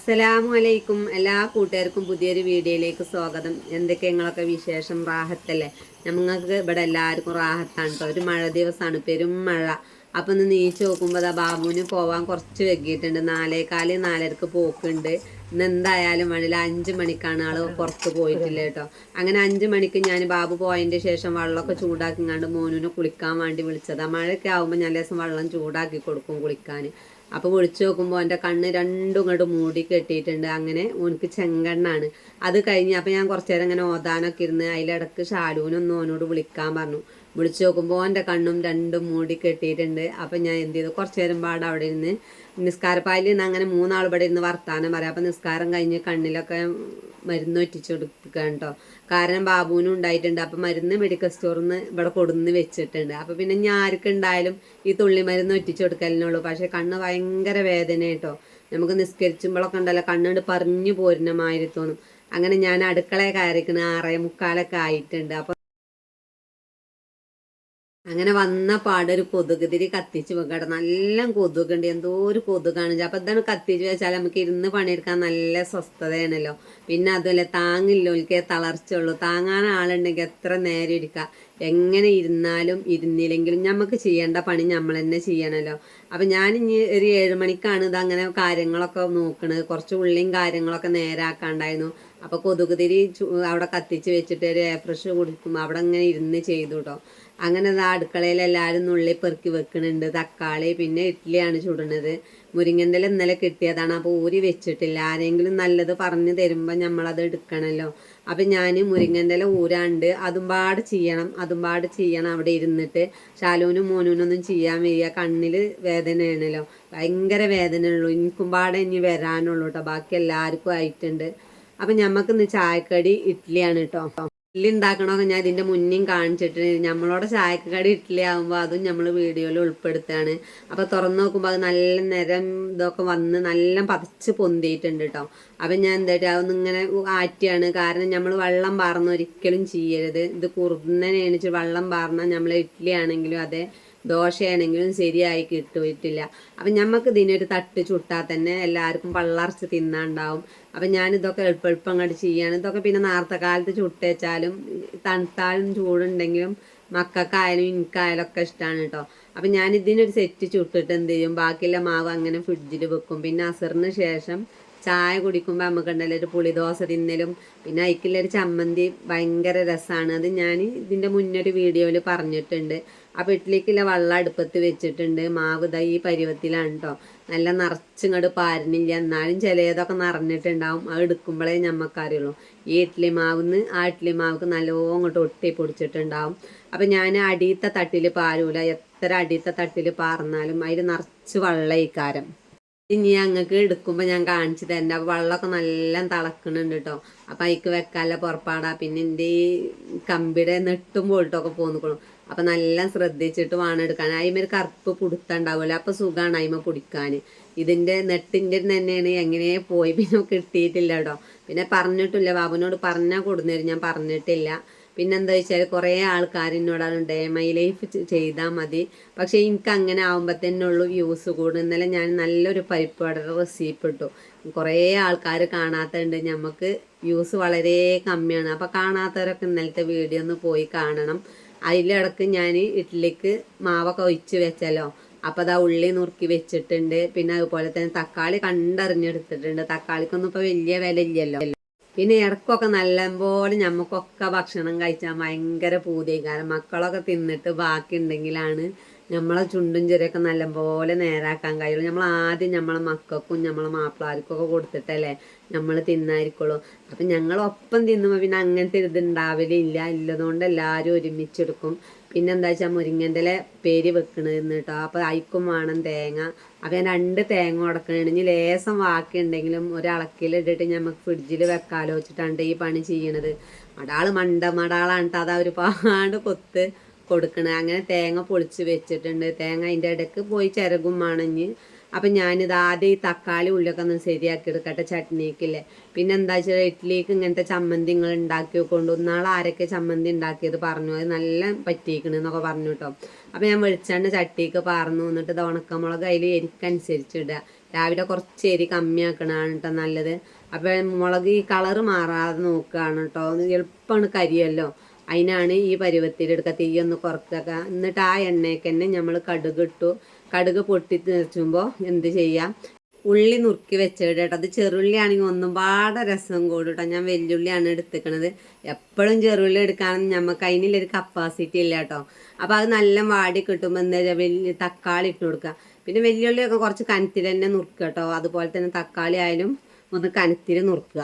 അസ്സലാമു അലൈക്കും. എല്ലാ കൂട്ടുകാർക്കും പുതിയൊരു വീഡിയോയിലേക്ക് സ്വാഗതം. എന്തൊക്കെ നിങ്ങളൊക്കെ വിശേഷം? റാഹത്തല്ലേ? ഞങ്ങൾക്ക് ഇവിടെ എല്ലാവർക്കും റാഹത്താണ് കേട്ടോ. ഒരു മഴ ദിവസമാണ്, പെരും മഴ. അപ്പം ഒന്ന് നീച്ച് നോക്കുമ്പോൾ അതാ ബാബുവിന് പോവാൻ കുറച്ച് വൈകിയിട്ടുണ്ട്. 4:15 4:30 പോക്കുണ്ട്. ഇന്ന് എന്തായാലും വേണ്ടില്ല 5 മണിക്കാണ് ആൾ പുറത്ത് പോയിട്ടില്ല കേട്ടോ. അങ്ങനെ 5 മണിക്ക് ഞാൻ ബാബു പോയതിൻ്റെ ശേഷം വെള്ളമൊക്കെ ചൂടാക്കിങ്ങാണ്ട് മോനുവിനെ കുളിക്കാൻ വേണ്ടി വിളിച്ചതാണ്. മഴയൊക്കെ ആകുമ്പോൾ ഞാൻ ലേശം വെള്ളം ചൂടാക്കി കൊടുക്കും കുളിക്കാൻ. അപ്പോൾ വിളിച്ചു നോക്കുമ്പോൾ എൻ്റെ കണ്ണ് രണ്ടും ഇങ്ങോട്ട് മൂടി കെട്ടിയിട്ടുണ്ട്. അങ്ങനെ ഓനക്ക് ചെങ്കണ്ണാണ്. അത് കഴിഞ്ഞ് അപ്പോൾ ഞാൻ കുറച്ച് നേരം ഇങ്ങനെ ഓതാനൊക്കെ ഇരുന്ന് അതിലിടക്ക് ഷാലൂനൊന്ന് ഓനോട് വിളിക്കാൻ പറഞ്ഞു. വിളിച്ചു നോക്കുമ്പോൾ എൻ്റെ കണ്ണും രണ്ടും മൂടി കെട്ടിയിട്ടുണ്ട്. അപ്പം ഞാൻ എന്ത് ചെയ്തു, കുറച്ച് നേരം പാടെ അവിടെ ഇരുന്ന് നിസ്കാരപ്പായിൽ നിന്ന് അങ്ങനെ 3 ആൾ ഇവിടെ ഇരുന്ന് വർത്താനം പറയാം. അപ്പം നിസ്കാരം കഴിഞ്ഞ് കണ്ണിലൊക്കെ മരുന്ന് ഒറ്റിച്ചു കൊടുക്കുക കേട്ടോ. കാരണം ബാബുവിനും ഉണ്ടായിട്ടുണ്ട്. അപ്പം മരുന്ന് മെഡിക്കൽ സ്റ്റോറിൽ നിന്ന് ഇവിടെ കൊടുന്ന് വെച്ചിട്ടുണ്ട്. അപ്പം പിന്നെ ഞാൻ ആർക്കുണ്ടായാലും ഈ തുള്ളി മരുന്ന് ഒറ്റിച്ചു കൊടുക്കലിനുള്ളൂ. പക്ഷേ കണ്ണ് ഭയങ്കര വേദന കേട്ടോ. നമുക്ക് നിസ്കരിച്ചുമ്പോഴൊക്കെ ഉണ്ടല്ലോ കണ്ണുകൊണ്ട് പറഞ്ഞു പോരുന്ന മാതിരി തോന്നും. അങ്ങനെ ഞാൻ അടുക്കളയെ കയറിക്കണ് 6:45 ആയിട്ടുണ്ട്. അപ്പം അങ്ങനെ വന്ന പാടൊരു കൊതുകുതിരി കത്തിച്ച് വെക്കട്ടെ. നല്ല കൊതുകുണ്ട്, എന്തോ ഒരു കൊതുകാണ്. അപ്പം ഇതാണ് കത്തിച്ച് വെച്ചാൽ നമുക്ക് ഇരുന്ന് പണിയെടുക്കാൻ നല്ല സ്വസ്ഥതയാണല്ലോ. പിന്നെ അതുമല്ല താങ്ങില്ല, ഒരിക്കൽ തളർച്ചുള്ളൂ. താങ്ങാൻ ആളുണ്ടെങ്കിൽ എത്ര നേരം ഇരിക്കാം. എങ്ങനെ ഇരുന്നാലും ഇരുന്നില്ലെങ്കിലും നമുക്ക് ചെയ്യേണ്ട പണി നമ്മൾ തന്നെ ചെയ്യണമല്ലോ. അപ്പം ഞാൻ ഇനി ഒരു 7 മണിക്കാണ് ഇതങ്ങനെ കാര്യങ്ങളൊക്കെ നോക്കണത്. കുറച്ച് ഉള്ളിയും കാര്യങ്ങളൊക്കെ നേരാക്കാണ്ടായിരുന്നു. അപ്പോൾ കൊതുകുതിരി അവിടെ കത്തിച്ച് വെച്ചിട്ട് ഒരു എയർ ഫ്രഷ് കുടിക്കുമ്പോൾ അവിടെ അങ്ങനെ ഇരുന്ന് ചെയ്തു കേട്ടോ. അങ്ങനെ അടുക്കളയിൽ എല്ലാവരും നുള്ളി പെറുക്കി വെക്കുന്നുണ്ട്. തക്കാളി പിന്നെ ഇഡ്ഡലിയാണ് ചുടുന്നത്. മുരിങ്ങൻ്റെ ഇന്നലെ കിട്ടിയതാണ്. അപ്പോൾ ഊരി വെച്ചിട്ടില്ല. ആരെങ്കിലും നല്ലത് പറഞ്ഞു തരുമ്പോൾ നമ്മളത് എടുക്കണമല്ലോ. അപ്പം ഞാൻ മുരിങ്ങൻ്റെ ഊരാണ്ട് അതും പാട് ചെയ്യണം അവിടെ ഇരുന്നിട്ട്. ശാലുവിനും മോനൂനൊന്നും ചെയ്യാൻ വയ്യ, കണ്ണിൽ വേദനയാണല്ലോ, ഭയങ്കര വേദനയുള്ളൂ. എനിക്കും പാടെ ഇനി വരാനുള്ളൂ കേട്ടോ. ബാക്കി എല്ലാവർക്കും ആയിട്ടുണ്ട്. അപ്പം ഞമ്മക്കിന്ന് ചായക്കടി ഇഡ്ഡലിയാണ് കേട്ടോ. ഇഡ്ഡലി ഉണ്ടാക്കണമൊക്കെ ഞാൻ ഇതിൻ്റെ മുന്നേയും കാണിച്ചിട്ട്, നമ്മളോട് ചായക്കടി ഇഡ്ഡലി ആകുമ്പോൾ അതും നമ്മൾ വീഡിയോയിൽ ഉൾപ്പെടുത്തുകയാണ്. അപ്പോൾ തുറന്ന് നോക്കുമ്പോൾ അത് നല്ല നിരം ഇതൊക്കെ വന്ന് നല്ല പതച്ച് പൊന്തിയിട്ടുണ്ട് കേട്ടോ. അപ്പം ഞാൻ എന്തായിട്ട് അതൊന്നും ഇങ്ങനെ ആറ്റിയാണ്. കാരണം നമ്മൾ വെള്ളം പാർന്ന് ഒരിക്കലും ചെയ്യരുത്. ഇത് കുറുന്നനെണിച്ച് വെള്ളം പാർന്നാൽ നമ്മൾ ഇഡ്ഡലി ആണെങ്കിലും അതെ ദോശയാണെങ്കിലും ശരിയായി കിട്ടിയിട്ടില്ല. അപ്പം നമുക്ക് ഇതിനൊരു തട്ട് ചുട്ടാൽ തന്നെ എല്ലാവർക്കും പള്ളർച്ച് തിന്നാണ്ടാവും. അപ്പം ഞാനിതൊക്കെ എളുപ്പം അങ്ങോട്ട് ചെയ്യാണ്. ഇതൊക്കെ പിന്നെ നേരത്തെ കാലത്ത് ചുട്ടേച്ചാലും തണുത്താലും ചൂടുണ്ടെങ്കിലും മക്കൾക്കായാലും എനിക്കായാലും ഒക്കെ ഇഷ്ടമാണ് കേട്ടോ. അപ്പം ഞാൻ ഇതിനൊരു സെറ്റ് ചുട്ടിട്ട് എന്ത് ചെയ്യും, ബാക്കിയുള്ള മാവ് അങ്ങനെ ഫ്രിഡ്ജിൽ വെക്കും. പിന്നെ അസറിന് ശേഷം ചായ കുടിക്കുമ്പോൾ നമുക്കുണ്ടല്ലോ ഒരു പുളിദോശ തിന്നലും പിന്നെ അതിക്കുള്ളൊരു ചമ്മന്തി ഭയങ്കര രസമാണ്. അത് ഞാൻ ഇതിൻ്റെ മുന്നൊരു വീഡിയോയിൽ പറഞ്ഞിട്ടുണ്ട്. അപ്പോൾ ഇഡ്ഡലിക്കുള്ള വെള്ളം അടുപ്പത്ത് വെച്ചിട്ടുണ്ട്. മാവ് ദാ ഈ പരുവത്തിലാണ് കേട്ടോ. നല്ല നിറച്ചിങ്ങോട്ട് പാരണില്ല, എന്നാലും ചിലതൊക്കെ നിറഞ്ഞിട്ടുണ്ടാവും. അത് എടുക്കുമ്പോഴേ നമുക്കറിയുള്ളൂ. ഈ ഇഡ്ഡലി മാവിന്ന് ആ ഇഡ്ഡലി മാവ്ക്ക് നല്ലോണം ഇങ്ങോട്ട് ഒട്ടി പൊടിച്ചിട്ടുണ്ടാവും. അപ്പം ഞാൻ അടിയത്തെ തട്ടിൽ പാരൂല. എത്ര അടിയത്തെ തട്ടിൽ പാർന്നാലും അതിൽ നിറച്ച് വെള്ളം ഇക്കാരം. ഇനി ഞങ്ങൾക്ക് എടുക്കുമ്പോൾ ഞാൻ കാണിച്ചു തരണ്ട. അപ്പോൾ വെള്ളമൊക്കെ നല്ല തിളക്കണുണ്ട് കേട്ടോ. അപ്പം അതിക്ക് വെക്കാനുള്ള പുറപ്പാടാ. പിന്നെ എൻ്റെ ഈ കമ്പിയുടെ നെട്ടും പോയിട്ടൊക്കെ പോന്നിക്കണം. അപ്പം നല്ല ശ്രദ്ധിച്ചിട്ട് വേണം എടുക്കാൻ. അതിമൊരു കറുപ്പ് പുടുത്തുണ്ടാവില്ല. അപ്പം സുഖമാണ് അതിമ പൊടിക്കാൻ. ഇതിൻ്റെ നെട്ടിൻ്റെ തന്നെയാണ് എങ്ങനെ പോയി പിന്നെ കിട്ടിയിട്ടില്ല കേട്ടോ. പിന്നെ പറഞ്ഞിട്ടില്ല, ബാബുവിനോട് പറഞ്ഞാൽ കൊടുന്നേരും, ഞാൻ പറഞ്ഞിട്ടില്ല. പിന്നെന്താ വെച്ചാൽ കുറേ ആൾക്കാർ എന്നോടാണ് ഡേ മൈ ലൈഫ് ചെയ്താൽ മതി, പക്ഷേ എനിക്ക് അങ്ങനെ ആകുമ്പോൾ തന്നെ ഉള്ളൂ വ്യൂസ് കൂടും. ഇന്നലെ ഞാൻ നല്ലൊരു പരിപ്പ് വടയുടെ റെസിപ്പി ഇട്ടു. കുറേ ആൾക്കാർ കാണാത്തുണ്ട്, നമുക്ക് വ്യൂസ് വളരെ കമ്മിയാണ്. അപ്പോൾ കാണാത്തവരൊക്കെ ഇന്നലത്തെ വീഡിയോ ഒന്ന് പോയി കാണണം. അതിലിടക്ക് ഞാൻ ഇഡ്ഡലിക്ക് മാവൊക്കെ ഒഴിച്ച് വെച്ചല്ലോ. അപ്പോൾ അതാ ഉള്ളി നുറുക്കി വെച്ചിട്ടുണ്ട്. പിന്നെ അതുപോലെ തന്നെ തക്കാളി കണ്ടറിഞ്ഞെടുത്തിട്ടുണ്ട്. തക്കാളിക്കൊന്നും ഇപ്പോൾ വലിയ വില ഇല്ലല്ലോ. പിന്നെ ഇടയ്ക്കൊക്കെ നല്ലപോലെ നമുക്കൊക്കെ ഭക്ഷണം കഴിച്ചാൽ ഭയങ്കര പൂതിയായി. കാരണം മക്കളൊക്കെ തിന്നിട്ട് ബാക്കി ഉണ്ടെങ്കിലാണ് നമ്മളെ ചുണ്ടും ചെറിയൊക്കെ നല്ലപോലെ നേരാക്കാൻ കഴിയുള്ളൂ. നമ്മൾ ആദ്യം നമ്മളെ മക്കൾക്കും നമ്മളെ മാപ്പിളാർക്കൊക്കെ കൊടുത്തിട്ടല്ലേ നമ്മൾ തിന്നായിരിക്കുള്ളൂ. അപ്പം ഞങ്ങളൊപ്പം തിന്നുമ്പോൾ പിന്നെ അങ്ങനത്തെ ഇത് ഉണ്ടാവലില്ല. ഇല്ലതുകൊണ്ട് എല്ലാവരും ഒരുമിച്ചെടുക്കും. പിന്നെ എന്താ വെച്ചാൽ മുരിങ്ങൻ്റെ പേര് വെക്കണമെന്ന് കേട്ടോ. അപ്പോൾ അയക്കും വേണം തേങ്ങ. അപ്പോൾ ഞാൻ 2 തേങ്ങ ഉടക്കണുണ്ട്. ഇനി ലേസം ബാക്കിയുണ്ടെങ്കിലും ഒരളക്കിലിട്ടിട്ട് നമുക്ക് ഫ്രിഡ്ജിൽ വെക്കാലോ വെച്ചിട്ടാണ് ഈ പണി ചെയ്യണത്. മടാളാണ് കേട്ടോ. അതാ ഒരുപാട് കൊടുക്കണത്. അങ്ങനെ തേങ്ങ പൊളിച്ച് വെച്ചിട്ടുണ്ട്. തേങ്ങ അതിൻ്റെ ഇടയ്ക്ക് പോയി ചിരകും വേണമെങ്കിൽ. അപ്പം ഞാനിത് ആദ്യം ഈ തക്കാളി ഉള്ളിയൊക്കെ ഒന്ന് ശരിയാക്കി എടുക്കട്ടെ ചട്നിക്കില്ലേ. പിന്നെ എന്താ വെച്ചാൽ ഇഡ്ഡലിക്ക് ഇങ്ങനത്തെ ചമ്മന്തി നിങ്ങൾ ഉണ്ടാക്കി കൊണ്ടു നാളെ ആരൊക്കെ ചമ്മന്തി ഉണ്ടാക്കിയത് പറഞ്ഞു, അത് നല്ല പറ്റിയിരിക്കണെന്നൊക്കെ പറഞ്ഞു കേട്ടോ. അപ്പം ഞാൻ വെളിച്ചെണ്ണ ചട്ടിക്ക് പാർന്നു, എന്നിട്ട് ഇത് ഉണക്കമുളക് അതിൽ എരിക്കനുസരിച്ച് ഇടുക. രാവിലെ കുറച്ച് എരി കമ്മിയാക്കണതാണ് കേട്ടോ നല്ലത്. അപ്പം മുളക് ഈ കളറ് മാറാതെ നോക്കുകയാണ് കേട്ടോ, എളുപ്പമാണ് കരിയല്ലോ. അതിനാണ് ഈ പരുവത്തിലെടുക്കുക, തീയൊന്ന് കുറക്കുക. എന്നിട്ട് ആ എണ്ണയ്ക്ക് തന്നെ നമ്മൾ കടുക് ഇട്ടു. കടുക് പൊട്ടി തെറിച്ചുമ്പോൾ എന്ത് ചെയ്യാം, ഉള്ളി നുറുക്കി വെച്ചിട്ട് കേട്ടോ. അത് ചെറുള്ളി ആണെങ്കിൽ ഒന്നും പാടെ രസം കൂടും കേട്ടോ. ഞാൻ വെല്ലുള്ളിയാണ് എടുത്തിക്കണത്. എപ്പോഴും ചെറുള്ളി എടുക്കാനും നമുക്ക് അതിനുള്ളൊരു കപ്പാസിറ്റി ഇല്ല കേട്ടോ. അപ്പോൾ അത് നല്ല വാടി കിട്ടുമ്പോൾ എന്താ വലിയ തക്കാളി ഇട്ട് കൊടുക്കുക. പിന്നെ വെല്ലുള്ളിയൊക്കെ കുറച്ച് കനത്തിൽ തന്നെ നുറുക്കുക കേട്ടോ. അതുപോലെ തന്നെ തക്കാളി ആയാലും ഒന്ന് കനത്തിൽ നുറുക്കുക,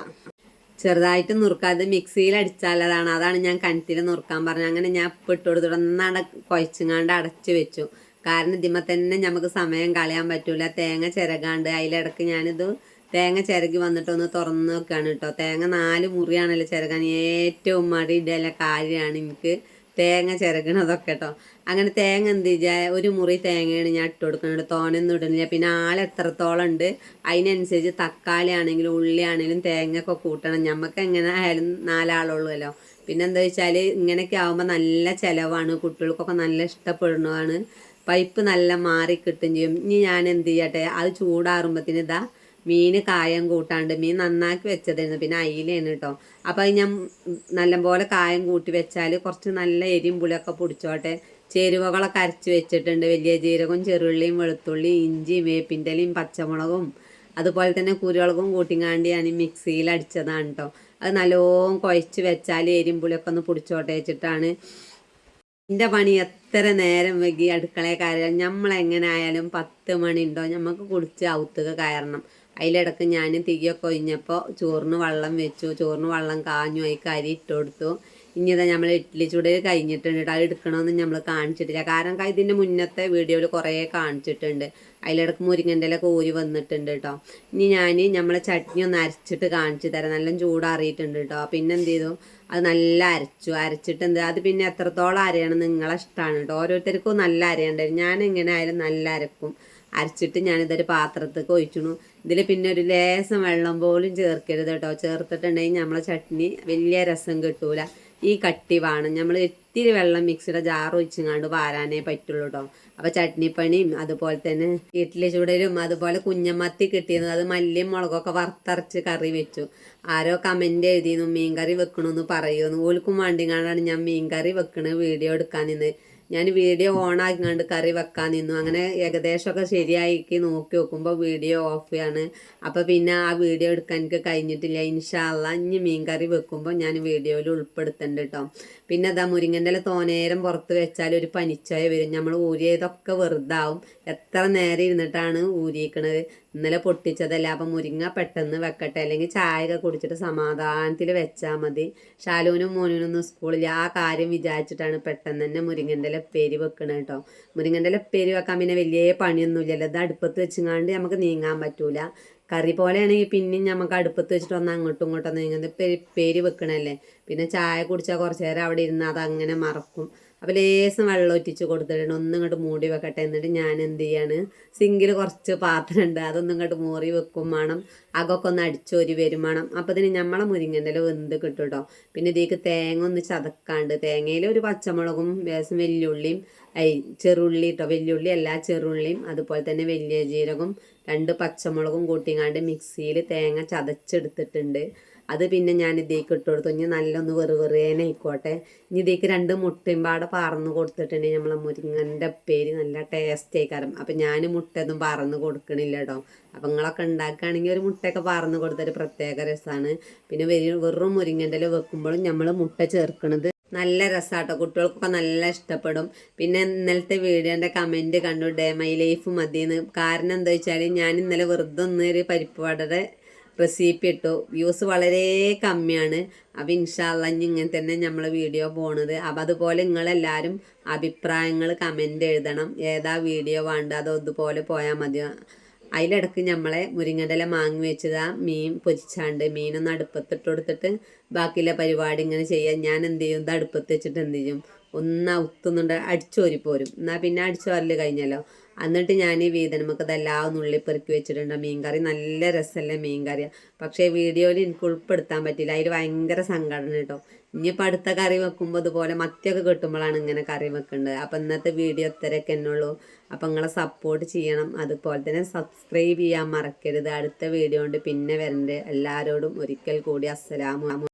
ചെറുതായിട്ട് നുറുക്കാതെ മിക്സിയിൽ അടിച്ചാലതാണ്. അതാണ് ഞാൻ കനത്തിൽ നുറുക്കാൻ പറഞ്ഞത്. അങ്ങനെ ഞാൻ ഇപ്പം ഇട്ട് കൊടുത്തിട്ട് ഒന്നാണ് കുഴച്ചുങ്ങാണ്ട് അടച്ച് വെച്ചു. കാരണം ഇതിമ്മ തന്നെ നമുക്ക് സമയം കളയാൻ പറ്റൂല. തേങ്ങ ചിരകാണ്ട് അതിലിടക്ക് ഞാനിത് തേങ്ങ ചിരകി വന്നിട്ടൊന്ന് തുറന്ന് നോക്കുകയാണ് കേട്ടോ. തേങ്ങ 4 മുറിയാണല്ലോ ചിരകാൻ. ഏറ്റവും മടിയിടല കാര്യമാണ് എനിക്ക് തേങ്ങ ചിരകണതൊക്കെ കേട്ടോ. അങ്ങനെ തേങ്ങ എന്ത് ചെയ്യുക, ഒരു മുറി തേങ്ങയാണ് ഞാൻ ഇട്ട് കൊടുക്കുന്നുണ്ട്, തോനൊന്നും ഇടുന്നില്ല. പിന്നെ എത്രത്തോളം ഉണ്ട് അതിനനുസരിച്ച് തക്കാളി ആണെങ്കിലും ഉള്ളി ആണെങ്കിലും തേങ്ങയൊക്കെ കൂട്ടണം. നമുക്ക് എങ്ങനെ ആയാലും 4 ആളുള്ളൂല്ലോ. പിന്നെ എന്താ വെച്ചാൽ ഇങ്ങനെയൊക്കെ ആകുമ്പോൾ നല്ല ചിലവാണ്, കുട്ടികൾക്കൊക്കെ നല്ല ഇഷ്ടപ്പെടുന്നതാണ്. പൈപ്പ് നല്ല മാറി കിട്ടും ചെയ്യും. ഇനി ഞാൻ എന്ത് ചെയ്യട്ടെ, അത് ചൂടാറുമ്പത്തിന് ഇതാ മീൻ കായം കൂട്ടാണ്ട്, മീൻ നന്നാക്കി വെച്ചതായിരുന്നു, പിന്നെ അയിലാണ് കേട്ടോ. അപ്പോൾ അത് ഞാൻ നല്ലപോലെ കായം കൂട്ടി വെച്ചാൽ കുറച്ച് നല്ല എരിയും പുളിയൊക്കെ പിടിച്ചോട്ടെ. ചേരുവകളൊക്കെ അരച്ച് വെച്ചിട്ടുണ്ട്. വലിയ ജീരകവും ചെറുള്ളിയും വെളുത്തുള്ളി ഇഞ്ചിയും വേപ്പിൻ്റെലയും പച്ചമുളകും അതുപോലെ തന്നെ കുരുമുളകും കൂട്ടിങ്ങാണ്ട് ഞാൻ മിക്സിയിൽ അടിച്ചതാണ് കേട്ടോ. അത് നല്ലോണം കുഴച്ച് വെച്ചാൽ എരിയും പുളിയൊക്കെ ഒന്ന് പിടിച്ചോട്ടെ വെച്ചിട്ടാണ്. എൻ്റെ പണി എത്ര നേരം വൈകി അടുക്കളയിൽ കയറിയാൽ നമ്മളെങ്ങനെ ആയാലും 10 മണി ഉണ്ടോ നമുക്ക് കുടിച്ച് ഔത്തുക കയറണം. അതിലിടക്ക് ഞാൻ തീയൊക്കെ ഒഴിഞ്ഞപ്പോൾ ചോറിന് വെള്ളം വെച്ചു. ചോറിന് വെള്ളം കാഞ്ഞു, അതിൽ അരി ഇട്ട് കൊടുത്തു. ഇനി ഇതാ നമ്മൾ ഇഡ്ഡലി ചുടൽ കഴിഞ്ഞിട്ടുണ്ട് കേട്ടോ. അത് എടുക്കണമെന്ന് നമ്മൾ കാണിച്ചിട്ടില്ല, കാരണം ഇതിൻ്റെ മുന്നത്തെ വീഡിയോയിൽ കുറേ കാണിച്ചിട്ടുണ്ട്. അതിലിടക്ക് മുരിങ്ങൻ്റെ ഇല കോരി വന്നിട്ടുണ്ട് കേട്ടോ. ഇനി നമ്മളെ ചട്നി ഒന്ന് അരച്ചിട്ട് കാണിച്ചു തരാം. നല്ല ചൂടാറിയിട്ടുണ്ട് കേട്ടോ. പിന്നെ എന്ത് ചെയ്തു, അത് നല്ല അരച്ചിട്ട് എന്ത്, അത് പിന്നെ എത്രത്തോളം അരയണം നിങ്ങളെ ഇഷ്ടമാണ് കേട്ടോ. ഓരോരുത്തർക്കും നല്ല അരയണ്ടായിരുന്നു. ഞാൻ എങ്ങനെ ആയാലും നല്ല അരക്കും. അരച്ചിട്ട് ഞാനിതൊരു പാത്രത്തേക്ക് ഒഴിച്ചു. ഇതിൽ പിന്നെ ഒരു ലേശം വെള്ളം പോലും ചേർക്കരുത് കേട്ടോ. ചേർത്തിട്ടുണ്ടെങ്കിൽ നമ്മളെ ചട്നി വലിയ രസം കിട്ടൂല. ഈ കട്ടി വേണം. നമ്മൾ ഇത്തിരി വെള്ളം മിക്സിയുടെ ജാർ ഒഴിച്ചങ്ങാണ്ട് വാരാനേ പറ്റുള്ളൂ കേട്ടോ. അപ്പോൾ ചട്നിപ്പണിയും അതുപോലെ തന്നെ ഇഡ്ഡലി ചുടലും അതുപോലെ കുഞ്ഞമത്തി കിട്ടിയത്, അത് മല്ലിയും മുളകൊക്കെ വറുത്തരച്ച് കറി വെച്ചു. ആരോ കമൻറ്റ് എഴുതിയിരുന്നു മീൻ കറി വെക്കണമെന്ന് പറയുമെന്ന്. ഓൽക്കും വേണ്ടിങ്ങാണ്ടാണ് ഞാൻ മീൻ കറി വെക്കണ വീഡിയോ എടുക്കാൻ നിന്ന്. ഞാൻ വീഡിയോ ഓണാക്കിങ്ങാണ്ട് കറി വെക്കാൻ നിന്നു. അങ്ങനെ ഏകദേശമൊക്കെ ശരിയാക്കി നോക്കി നോക്കുമ്പോൾ വീഡിയോ ഓഫ് ആണ്. അപ്പോൾ പിന്നെ ആ വീഡിയോ എടുക്കാൻ എനിക്ക് കഴിഞ്ഞിട്ടില്ല. ഇൻഷാ അള്ളാ ഇനി മീൻ കറി വെക്കുമ്പോൾ ഞാൻ വീഡിയോയിൽ ഉൾപ്പെടുത്തുന്നുണ്ട് കേട്ടോ. പിന്നെ അതാ മുരിങ്ങൻ്റെ ഇല തോനേരം പുറത്ത് വെച്ചാൽ ഒരു പനിച്ചോയ വരും. നമ്മൾ ഊരിയതൊക്കെ വെറുതാവും. എത്ര നേരം ഇരുന്നിട്ടാണ് ഊരിയിക്കണത്. ഇന്നലെ പൊട്ടിച്ചതല്ല. അപ്പം മുരിങ്ങ പെട്ടെന്ന് വെക്കട്ടെ, അല്ലെങ്കിൽ ചായയൊക്കെ കുടിച്ചിട്ട് സമാധാനത്തിൽ വെച്ചാൽ മതി. ഷാലൂനും മോനൂനൊന്നും സ്കൂളിൽ ആ കാര്യം വിചാരിച്ചിട്ടാണ് പെട്ടെന്ന് തന്നെ മുരിങ്ങൻ്റെ ഇല ഉപ്പേരി വെക്കണത് കേട്ടോ. മുരിങ്ങൻ്റെ ഇല ഉപ്പേരി വെക്കാൻ പിന്നെ വലിയ പണിയൊന്നുമില്ലല്ലോ. ഇത് അടുപ്പത്ത് വെച്ചങ്ങാണ്ട് നമുക്ക് നീങ്ങാൻ പറ്റൂല. കറി പോലെയാണെങ്കിൽ പിന്നെയും നമുക്ക് അടുപ്പത്ത് വെച്ചിട്ട് ഒന്ന് അങ്ങോട്ടും ഇങ്ങോട്ടും നീങ്ങുന്നത്. ഉപ്പേരി വെക്കണല്ലേ. പിന്നെ ചായ കുടിച്ചാൽ കുറച്ച് നേരം അവിടെ ഇരുന്ന് അതങ്ങനെ മറക്കും. അപ്പോൾ ലേശം വെള്ളം ഒറ്റിച്ച് കൊടുത്തിട്ടുണ്ട്. ഒന്നും ഇങ്ങോട്ട് മൂടി വെക്കട്ടെ. എന്നിട്ട് ഞാൻ എന്ത് ചെയ്യാണ്, സിങ്കിൽ കുറച്ച് പാത്രമുണ്ട്, അതൊന്നും ഇങ്ങോട്ട് മൂറി വെക്കും വേണം. അകൊക്കെ ഒന്ന് അടിച്ചോരി വരും വേണം. അപ്പോൾ ഇതിന് നമ്മളെ മുരിങ്ങൻ്റെ ഇല വെന്ത് കിട്ടും കേട്ടോ. പിന്നെ ഇതിലേക്ക് തേങ്ങ ഒന്ന് ചതക്കാണ്ട്, തേങ്ങയിൽ ഒരു പച്ചമുളകും ലേശം വെല്ലുള്ളിയും ചെറുള്ളി കേട്ടോ, വെല്ലുള്ളി അല്ല ചെറുള്ളിയും അതുപോലെ തന്നെ വലിയ ജീരകം 2 പച്ചമുളകും കൂട്ടിങ്ങാണ്ട് മിക്സിയിൽ തേങ്ങ ചതച്ചെടുത്തിട്ടുണ്ട്. അത് പിന്നെ ഞാൻ ഇതിലേക്ക് ഇട്ട് കൊടുത്തു. ഇനി നല്ലൊന്ന് വെറുവേനായിക്കോട്ടെ. ഇനി ഇതിലേക്ക് 2 മുട്ടയും പാടെ പറന്ന് കൊടുത്തിട്ടുണ്ടെങ്കിൽ നമ്മളെ മുരിങ്ങൻ്റെ ഉപ്പേരി നല്ല ടേസ്റ്റ് ആയിക്കാരം. അപ്പം ഞാൻ മുട്ടയൊന്നും പറന്ന് കൊടുക്കണില്ല കേട്ടോ. അപ്പം നിങ്ങളൊക്കെ ഉണ്ടാക്കുകയാണെങ്കിൽ ഒരു മുട്ടയൊക്കെ പറന്ന് കൊടുത്തൊരു പ്രത്യേക രസമാണ്. പിന്നെ വെറും മുരിങ്ങൻ്റെ ഇല വെക്കുമ്പോഴും നമ്മൾ മുട്ട ചേർക്കണത് നല്ല രസമാട്ടോ. കുട്ടികൾക്കൊക്കെ നല്ല ഇഷ്ടപ്പെടും. പിന്നെ ഇന്നലത്തെ വീഡിയോൻ്റെ കമൻറ്റ് കണ്ടു, ഡേ മൈ ലൈഫ് മതിയെന്ന്. കാരണം എന്താ വെച്ചാൽ ഞാൻ ഇന്നലെ വെറുതെ ഒരു പരിപ്പ് വടയുടെ റെസിപ്പി ഇട്ടു. വ്യൂസ് വളരെ കമ്മിയാണ്. അപ്പോൾ ഇൻഷാ അള്ളാ ഇനി ഇങ്ങനെ തന്നെ നമ്മൾ വീഡിയോ പോണത്. അപ്പോൾ അതുപോലെ നിങ്ങളെല്ലാവരും അഭിപ്രായങ്ങൾ കമൻറ്റ് എഴുതണം. ഏതാ വീഡിയോ വേണ്ട അതോ ഇതുപോലെ പോയാൽ മതിയോ. അതിലിടക്ക് നമ്മളെ മുരിങ്ങൻ്റെ ഇല മാങ്ങി വെച്ചതാ മീൻ പൊരിച്ചാണ്ട് മീനൊന്ന് അടുപ്പത്തിട്ട് കൊടുത്തിട്ട് ബാക്കിയുള്ള പരിപാടി ഇങ്ങനെ ചെയ്യാം. ഞാൻ എന്ത് ചെയ്യും, ഇത് അടുപ്പത്ത് വെച്ചിട്ട് എന്ത് ചെയ്യും, ഒന്ന് ഉത്തുന്നുണ്ട് അടിച്ചോരി പോരും. എന്നാൽ പിന്നെ അടിച്ചോരൽ കഴിഞ്ഞല്ലോ. എന്നിട്ട് ഞാൻ ഈ വീതനമൊക്കെ ഇതെല്ലാം നുള്ളി പെറുക്കി വെച്ചിട്ടുണ്ട്. മീൻകറി നല്ല രസമല്ലേ മീൻകറിയാണ്. പക്ഷേ വീഡിയോയിൽ എനിക്ക് ഉൾപ്പെടുത്താൻ പറ്റില്ല. അതിൽ ഭയങ്കര സങ്കടം കേട്ടോ. ഇനിയിപ്പോൾ അടുത്ത കറി വെക്കുമ്പോൾ ഇതുപോലെ മത്തിയൊക്കെ കിട്ടുമ്പോഴാണ് ഇങ്ങനെ കറി വെക്കേണ്ടത്. അപ്പം ഇന്നത്തെ വീഡിയോ ഇത്രയൊക്കെ എന്നുള്ളൂ. അപ്പം നിങ്ങളെ സപ്പോർട്ട് ചെയ്യണം. അതുപോലെ തന്നെ സബ്സ്ക്രൈബ് ചെയ്യാൻ മറക്കരുത്. അടുത്ത വീഡിയോ കൊണ്ട് പിന്നെ വരണ്ട്. എല്ലാവരോടും ഒരിക്കൽ കൂടി അസ്സലാമു